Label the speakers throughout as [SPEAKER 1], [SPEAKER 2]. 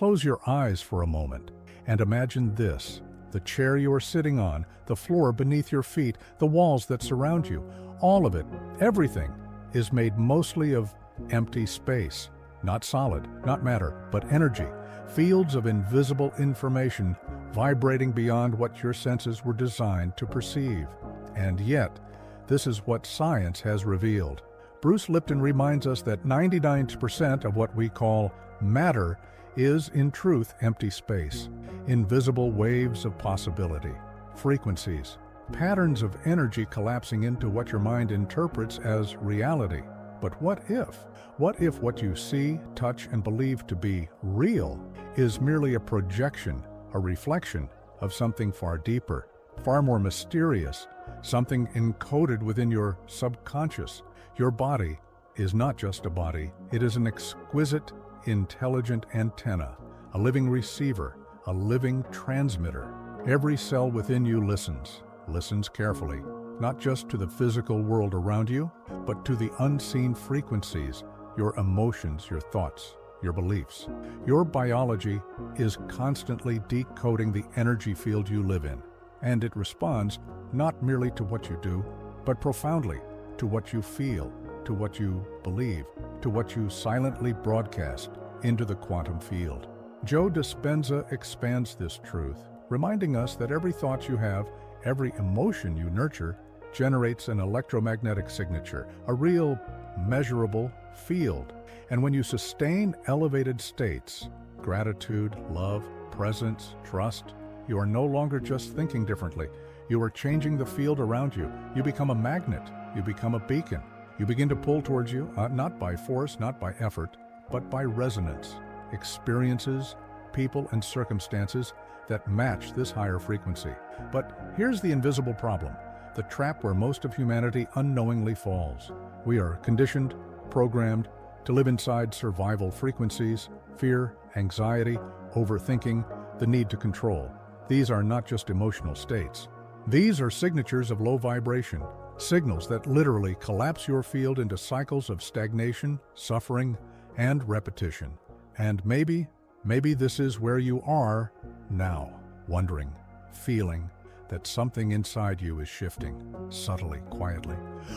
[SPEAKER 1] Close your eyes for a moment and imagine this: the chair you are sitting on, the floor beneath your feet, the walls that surround you, all of it, everything, is made mostly of empty space. Not solid, not matter, but energy. Fields of invisible information vibrating beyond what your senses were designed to perceive. And yet, this is what science has revealed. Bruce Lipton reminds us that 99% of what we call matter is, in truth, empty space. Invisible waves of possibility, frequencies, patterns of energy collapsing into what your mind interprets as reality. But what if? What if what you see, touch, and believe to be real is merely a projection, a reflection of something far deeper, far more mysterious, something encoded within your subconscious? Your body is not just a body, it is an exquisite, intelligent antenna, a living receiver, a living transmitter. Every cell within you listens carefully, not just to the physical world around you, but to the unseen frequencies, your emotions, your thoughts, your beliefs. Your biology is constantly decoding the energy field you live in, and it responds not merely to what you do, but profoundly to what you feel, to what you believe, to what you silently broadcast into the quantum field. Joe Dispenza expands this truth, reminding us that every thought you have, every emotion you nurture, generates an electromagnetic signature, a real, measurable field. And when you sustain elevated states, gratitude, love, presence, trust, you are no longer just thinking differently. You are changing the field around you. You become a magnet. You become a beacon. You begin to pull towards you, not by force, not by effort, but by resonance, experiences, people, and circumstances that match this higher frequency. But here's the invisible problem, the trap where most of humanity unknowingly falls. We are conditioned, programmed to live inside survival frequencies, fear, anxiety, overthinking, the need to control. These are not just emotional states. These are signatures of low vibration, signals that literally collapse your field into cycles of stagnation, suffering, and repetition. And maybe this is where you are now, wondering, feeling that something inside you is shifting, subtly, quietly,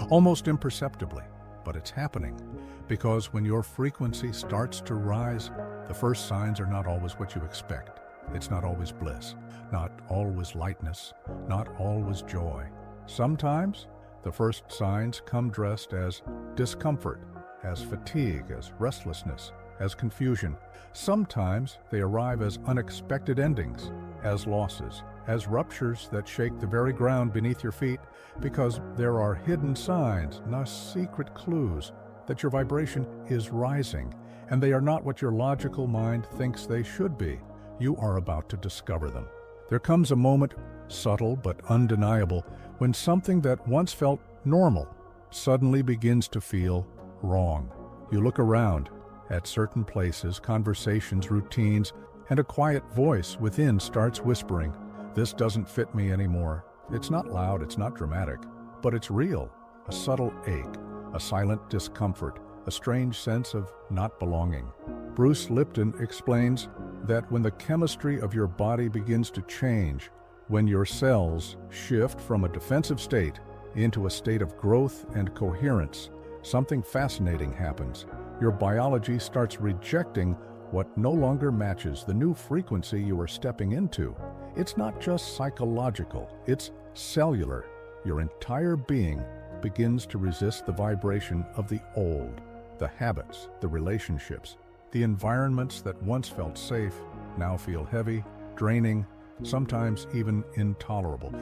[SPEAKER 1] almost imperceptibly. But it's happening because when your frequency starts to rise, the first signs are not always what you expect. It's not always bliss, not always lightness, not always joy. Sometimes the first signs come dressed as discomfort, as fatigue, as restlessness, as confusion. Sometimes they arrive as unexpected endings, as losses, as ruptures that shake the very ground beneath your feet, because there are hidden signs, no secret clues, that your vibration is rising, and they are not what your logical mind thinks they should be. You are about to discover them. There comes a moment, subtle but undeniable, when something that once felt normal suddenly begins to feel wrong. You look around at certain places, conversations, routines, and a quiet voice within starts whispering, "This doesn't fit me anymore." It's not loud, it's not dramatic, but it's real. A subtle ache, a silent discomfort, a strange sense of not belonging. Bruce Lipton explains that when the chemistry of your body begins to change, when your cells shift from a defensive state into a state of growth and coherence, something fascinating happens. Your biology starts rejecting what no longer matches the new frequency you are stepping into. It's not just psychological, it's cellular. Your entire being begins to resist the vibration of the old, the habits, the relationships. The environments that once felt safe now feel heavy, draining, sometimes even intolerable.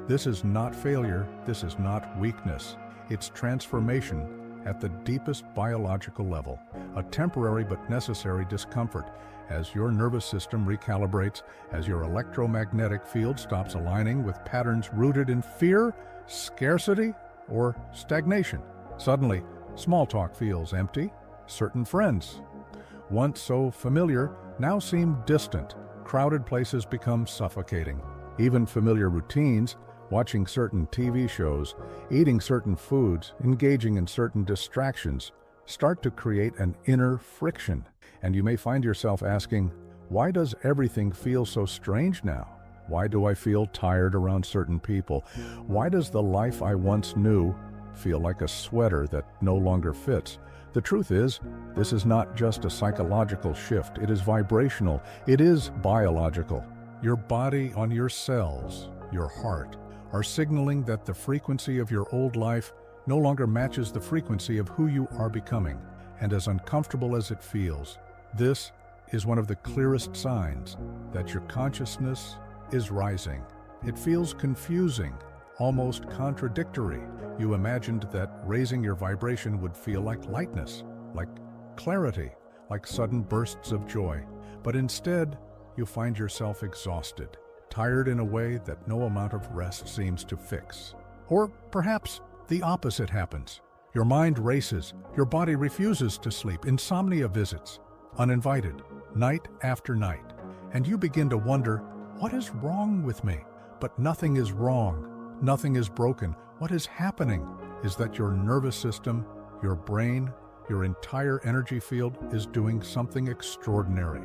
[SPEAKER 1] This is not failure, this is not weakness. It's transformation at the deepest biological level, a temporary but necessary discomfort as your nervous system recalibrates, as your electromagnetic field stops aligning with patterns rooted in fear, scarcity, or stagnation. Suddenly, small talk feels empty. Certain friends, once so familiar, now seem distant. Crowded places become suffocating. Even familiar routines, watching certain TV shows, eating certain foods, engaging in certain distractions, start to create an inner friction. And you may find yourself asking, Why does everything feel so strange now? Why do I feel tired around certain people? Why does the life I once knew feel like a sweater that no longer fits? The truth is, this is not just a psychological shift. It is vibrational. It is biological. Your body and your cells, your heart, are signaling that the frequency of your old life no longer matches the frequency of who you are becoming. And as uncomfortable as it feels, this is one of the clearest signs that your consciousness is rising. It feels confusing, almost contradictory. You imagined that raising your vibration would feel like lightness, like clarity, like sudden bursts of joy. But instead, you find yourself exhausted, tired in a way that no amount of rest seems to fix. Or perhaps the opposite happens. Your mind races, your body refuses to sleep, insomnia visits, uninvited, night after night, and you begin to wonder, what is wrong with me? But nothing is wrong. Nothing is broken. What is happening is that your nervous system, your brain, your entire energy field is doing something extraordinary.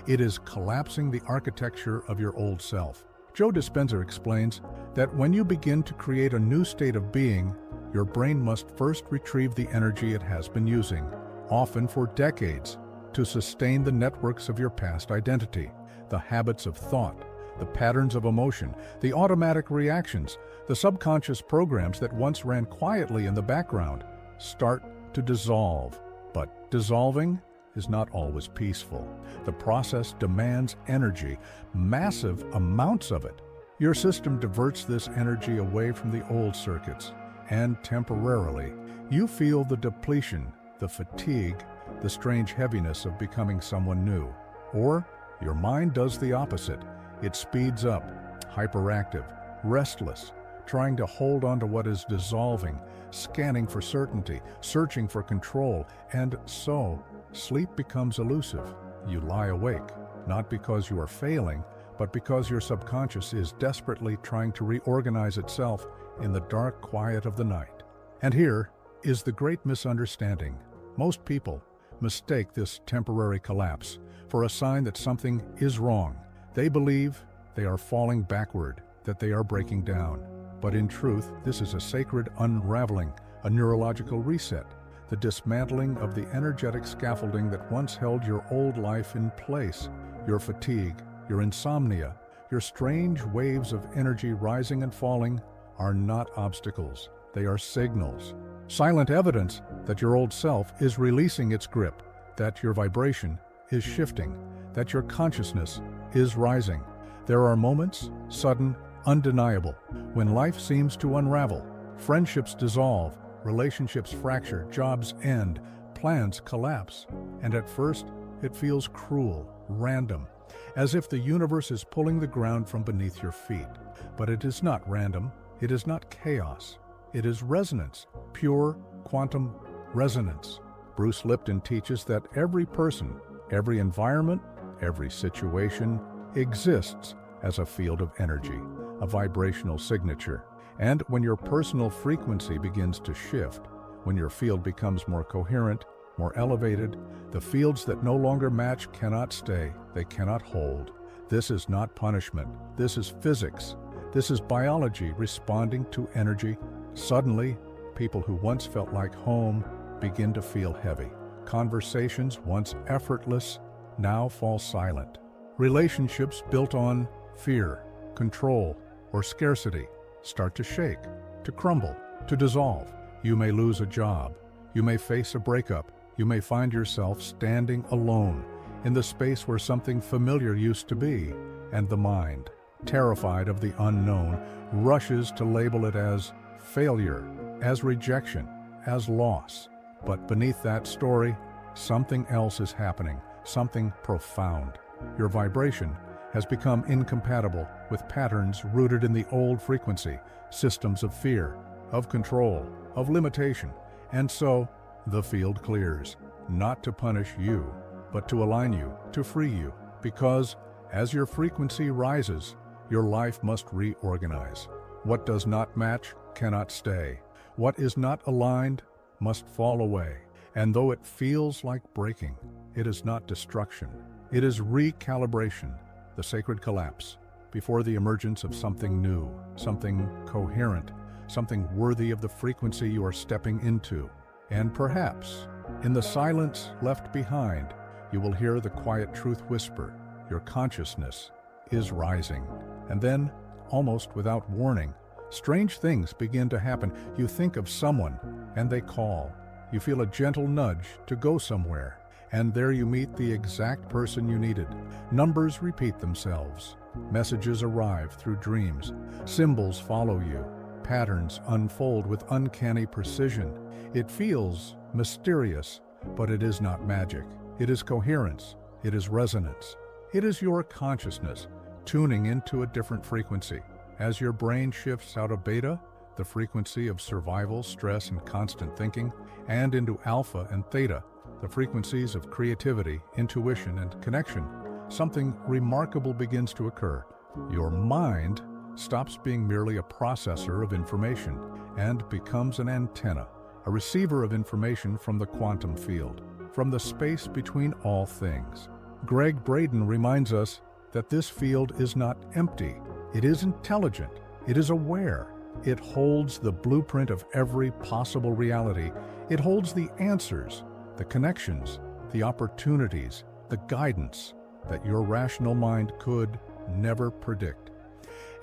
[SPEAKER 1] It is collapsing the architecture of your old self. Joe Dispenza explains that when you begin to create a new state of being, your brain must first retrieve the energy it has been using, often for decades, to sustain the networks of your past identity, the habits of thought, the patterns of emotion, the automatic reactions, the subconscious programs that once ran quietly in the background start to dissolve. But dissolving is not always peaceful. The process demands energy, massive amounts of it. Your system diverts this energy away from the old circuits, and temporarily, you feel the depletion, the fatigue, the strange heaviness of becoming someone new. Or your mind does the opposite. It speeds up, hyperactive, restless, trying to hold on to what is dissolving, scanning for certainty, searching for control, and so sleep becomes elusive. You lie awake, not because you are failing, but because your subconscious is desperately trying to reorganize itself in the dark quiet of the night. And here is the great misunderstanding. Most people mistake this temporary collapse for a sign that something is wrong. They believe they are falling backward, that they are breaking down. But in truth, this is a sacred unraveling, a neurological reset, the dismantling of the energetic scaffolding that once held your old life in place. Your fatigue, your insomnia, your strange waves of energy rising and falling are not obstacles. They are signals, silent evidence that your old self is releasing its grip, that your vibration is shifting, that your consciousness is rising. There are moments, sudden, undeniable, when life seems to unravel. Friendships dissolve, relationships fracture, jobs end, plans collapse. And at first, it feels cruel, random, as if the universe is pulling the ground from beneath your feet. But it is not random. It is not chaos. It is resonance, pure quantum resonance. Bruce Lipton teaches that every person, every environment, every situation exists as a field of energy, a vibrational signature. And when your personal frequency begins to shift, when your field becomes more coherent, more elevated, the fields that no longer match cannot stay, they cannot hold. This is not punishment. This is physics. This is biology responding to energy. Suddenly, people who once felt like home begin to feel heavy. Conversations once effortless now fall silent. Relationships built on fear, control, or scarcity start to shake, to crumble, to dissolve. You may lose a job. You may face a breakup. You may find yourself standing alone in the space where something familiar used to be, and the mind, terrified of the unknown, rushes to label it as failure, as rejection, as loss. But beneath that story, something else is happening, something profound. Your vibration has become incompatible with patterns rooted in the old frequency, systems of fear, of control, of limitation. And so, the field clears, not to punish you, but to align you, to free you. Because as your frequency rises, your life must reorganize. What does not match cannot stay. What is not aligned must fall away. And though it feels like breaking, it is not destruction. It is recalibration, the sacred collapse, before the emergence of something new, something coherent, something worthy of the frequency you are stepping into. And perhaps, in the silence left behind, you will hear the quiet truth whisper, your consciousness is rising. And then, almost without warning, strange things begin to happen. You think of someone, and they call. You feel a gentle nudge to go somewhere, and there you meet the exact person you needed. Numbers repeat themselves. Messages arrive through dreams. Symbols follow you. Patterns unfold with uncanny precision. It feels mysterious, but it is not magic. It is coherence. It is resonance. It is your consciousness tuning into a different frequency. As your brain shifts out of beta, the frequency of survival, stress, and constant thinking, and into alpha and theta, the frequencies of creativity, intuition, and connection, something remarkable begins to occur. Your mind stops being merely a processor of information and becomes an antenna, a receiver of information from the quantum field, from the space between all things. Greg Braden reminds us that this field is not empty. It is intelligent. It is aware. It holds the blueprint of every possible reality. It holds the answers, the connections, the opportunities, the guidance that your rational mind could never predict.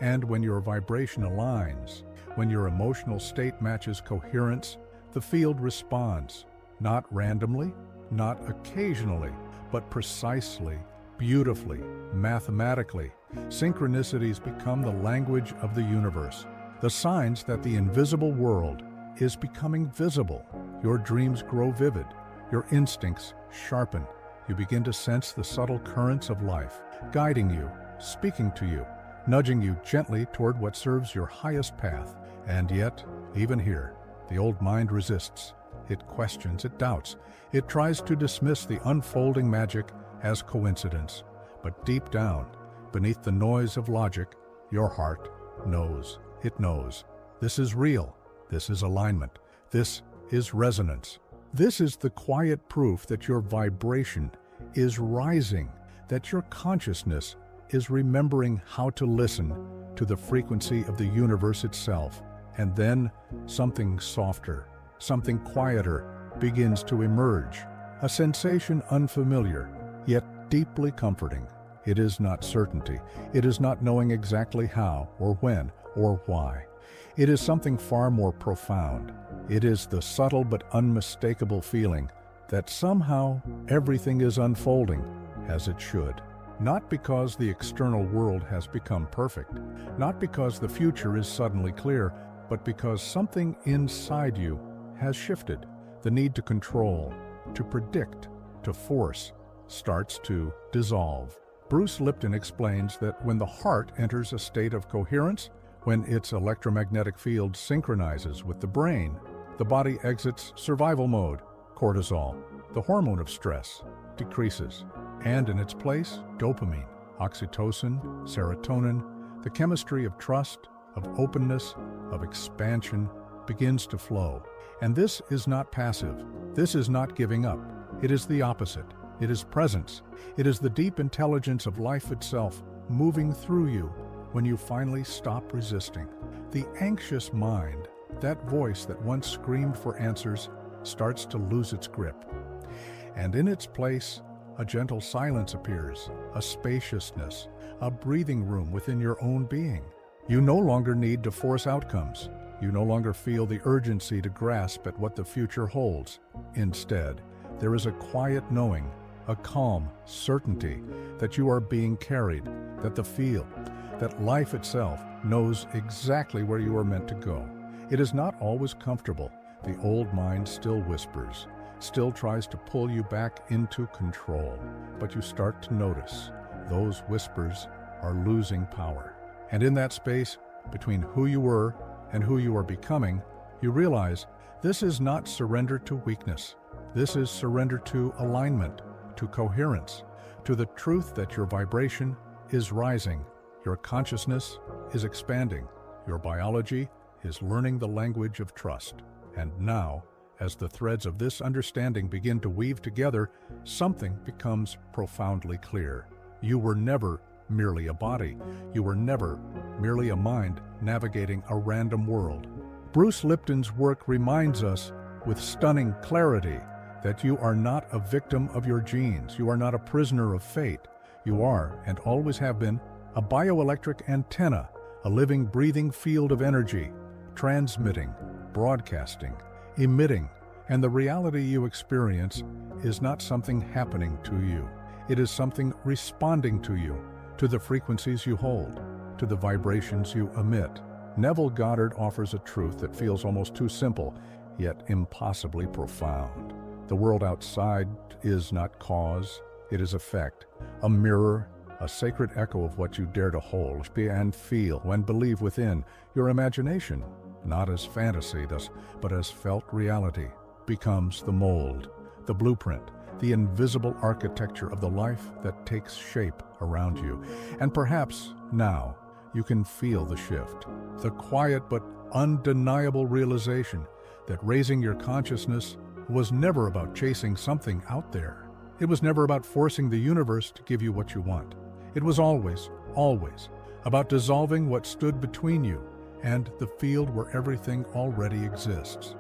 [SPEAKER 1] And when your vibration aligns, when your emotional state matches coherence, the field responds, not randomly, not occasionally, but precisely, beautifully, mathematically. Synchronicities become the language of the universe, the signs that the invisible world is becoming visible. Your dreams grow vivid, your instincts sharpen. You begin to sense the subtle currents of life, guiding you, speaking to you, nudging you gently toward what serves your highest path. And yet, even here, the old mind resists. It questions, it doubts. It tries to dismiss the unfolding magic as coincidence. But deep down, beneath the noise of logic, your heart knows. It knows. This is real. This is alignment. This is resonance. This is the quiet proof that your vibration is rising, that your consciousness is remembering how to listen to the frequency of the universe itself. And then something softer, something quieter begins to emerge, a sensation unfamiliar, yet deeply comforting. It is not certainty. It is not knowing exactly how or when or why. It is something far more profound. It is the subtle but unmistakable feeling that somehow everything is unfolding as it should. Not because the external world has become perfect, not because the future is suddenly clear, but because something inside you has shifted. The need to control, to predict, to force, starts to dissolve. Bruce Lipton explains that when the heart enters a state of coherence, when its electromagnetic field synchronizes with the brain, the body exits survival mode. Cortisol, the hormone of stress, decreases. And in its place, dopamine, oxytocin, serotonin, the chemistry of trust, of openness, of expansion, begins to flow. And this is not passive. This is not giving up. It is the opposite. It is presence. It is the deep intelligence of life itself moving through you when you finally stop resisting. The anxious mind, that voice that once screamed for answers, starts to lose its grip. And in its place, a gentle silence appears, a spaciousness, a breathing room within your own being. You no longer need to force outcomes. You no longer feel the urgency to grasp at what the future holds. Instead, there is a quiet knowing, a calm certainty that you are being carried, that the field, that life itself knows exactly where you are meant to go. It is not always comfortable. The old mind still whispers, still tries to pull you back into control. But you start to notice those whispers are losing power. And in that space between who you were and who you are becoming, you realize this is not surrender to weakness. This is surrender to alignment, to coherence, to the truth that your vibration is rising, your consciousness is expanding, your biology is learning the language of trust. And now, As the threads of this understanding begin to weave together, something becomes profoundly clear. You were never merely a body. You were never merely a mind navigating a random world. Bruce Lipton's work reminds us with stunning clarity that you are not a victim of your genes. You are not a prisoner of fate. You are, and always have been, a bioelectric antenna, a living, breathing field of energy, transmitting, broadcasting, emitting, and the reality you experience is not something happening to you. It is something responding to you, to the frequencies you hold, to the vibrations you emit. Neville Goddard offers a truth that feels almost too simple, yet impossibly profound. The world outside is not cause, it is effect, a mirror, a sacred echo of what you dare to hold and feel and believe within. Your imagination, not as fantasy, but as felt reality, becomes the mold, the blueprint, the invisible architecture of the life that takes shape around you. And perhaps now you can feel the shift, the quiet but undeniable realization that raising your consciousness was never about chasing something out there. It was never about forcing the universe to give you what you want. It was always, always about dissolving what stood between you and the field where everything already exists.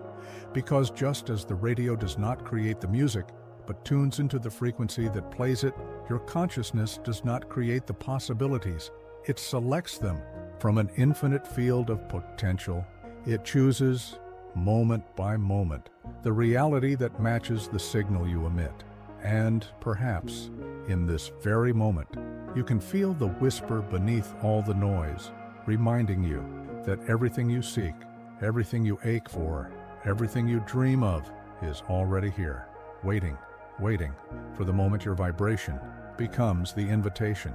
[SPEAKER 1] Because just as the radio does not create the music, but tunes into the frequency that plays it, your consciousness does not create the possibilities. It selects them from an infinite field of potential. It chooses, moment by moment, the reality that matches the signal you emit. And perhaps, in this very moment, you can feel the whisper beneath all the noise, reminding you that everything you seek, everything you ache for, everything you dream of is already here, waiting for the moment your vibration becomes the invitation.